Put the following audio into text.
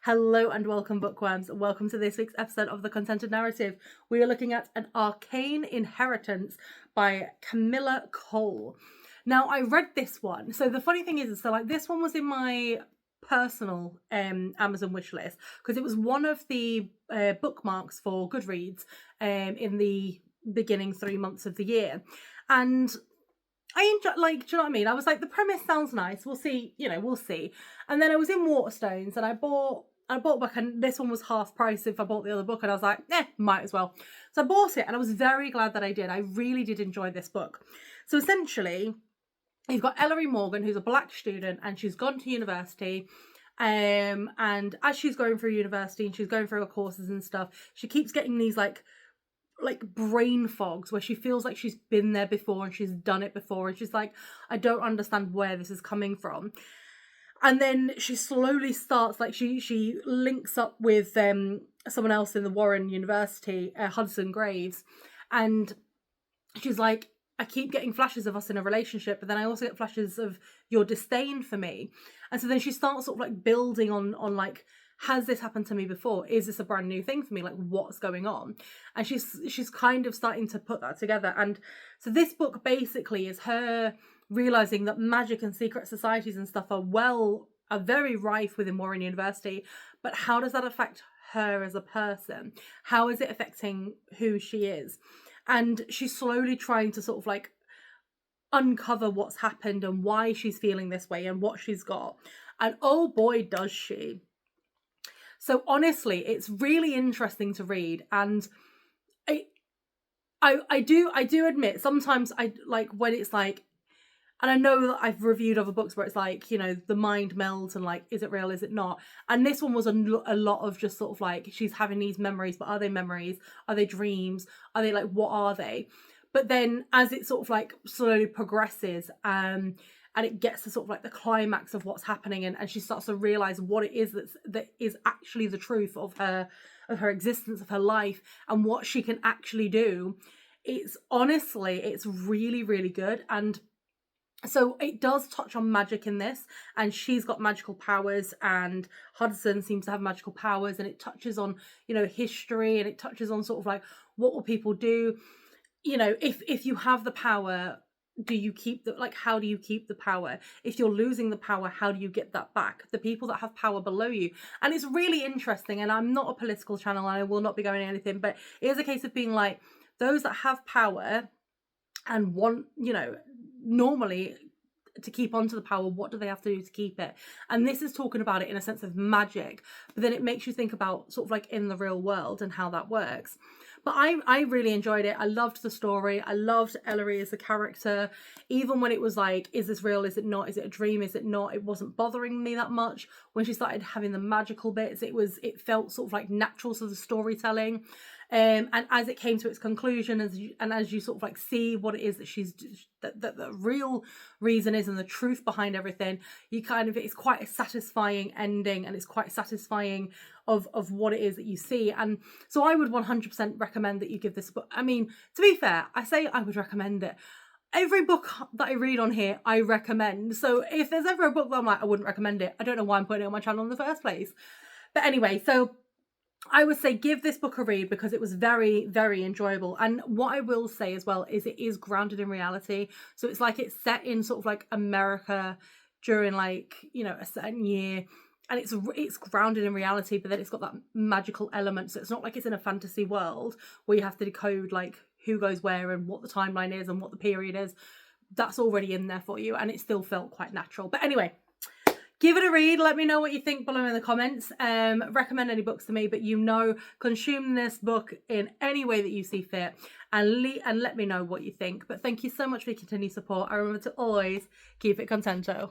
Hello and welcome, bookworms. Welcome to this week's episode of The Contented Narrative. We are looking at An Arcane Inheritance by Kamilah Cole. Now, I read this one. So the funny thing is, this one was in my personal Amazon wishlist because it was one of the bookmarks for Goodreads in the beginning 3 months of the year. And I enjoy, do you know what I mean? I was like, the premise sounds nice. We'll see, we'll see. And then I was in Waterstones and I bought a book, and this one was half price if I bought the other book, and I was like, might as well. So I bought it, and I was very glad that I did. I really did enjoy this book. So essentially, you've got Ellery Morgan, who's a black student, and she's gone to university. And as she's going through university and she's going through her courses and stuff, she keeps getting these like brain fogs where she feels like she's been there before and she's done it before, and she's like, I don't understand where this is coming from. And then she slowly starts, she links up with someone else in the Warren University, Hudson Graves, and she's like, I keep getting flashes of us in a relationship, but then I also get flashes of your disdain for me. And so then she starts sort of building on has this happened to me before? Is this a brand new thing for me? What's going on? And she's kind of starting to put that together. And so this book basically is her realizing that magic and secret societies and stuff are very rife within Warren University, but how does that affect her as a person? How is it affecting who she is? And she's slowly trying to sort of uncover what's happened and why she's feeling this way and what she's got. And oh boy, does she. So honestly, it's really interesting to read, and I do admit sometimes I when it's and I know that I've reviewed other books where it's the mind melds and is it real, is it not? And this one was a lot of just sort of she's having these memories, but are they memories? Are they dreams? Are they what are they? But then as it sort of slowly progresses, and it gets to sort of the climax of what's happening, and she starts to realize what it is that is actually the truth of her existence, of her life, and what she can actually do. It's really, really good. And so it does touch on magic in this, and she's got magical powers, and Hudson seems to have magical powers, and it touches on, history, and it touches on sort of what will people do, if you have the power, do you keep how do you keep the power? If you're losing the power, how do you get that back? The people that have power below you. And it's really interesting, and I'm not a political channel, and I will not be going anything, but it is a case of being those that have power and want, normally to keep onto the power, what do they have to do to keep it? And this is talking about it in a sense of magic, but then it makes you think about sort of in the real world and how that works. But I really enjoyed it. I loved the story. I loved Ellery as a character. Even when it was is this real? Is it not? Is it a dream? Is it not? It wasn't bothering me that much. When she started having the magical bits, it felt sort of natural to the storytelling. And as it came to its conclusion, as you sort of see what it is that the real reason is and the truth behind everything, it's quite a satisfying ending, and it's quite satisfying of what it is that you see. And so I would 100% recommend that you give this book. I mean, to be fair, I say I would recommend it. Every book that I read on here, I recommend. So if there's ever a book that I'm I wouldn't recommend it, I don't know why I'm putting it on my channel in the first place. But anyway, so I would say give this book a read because it was very, very enjoyable. And what I will say as well is it is grounded in reality. So it's it's set in sort of America during a certain year. And it's grounded in reality, but then it's got that magical element. So it's not it's in a fantasy world where you have to decode who goes where and what the timeline is and what the period is. That's already in there for you, and it still felt quite natural. But anyway, give it a read. Let me know what you think below in the comments. Recommend any books to me, but consume this book in any way that you see fit, and let me know what you think. But thank you so much for your continued support. I remember to always keep it contento.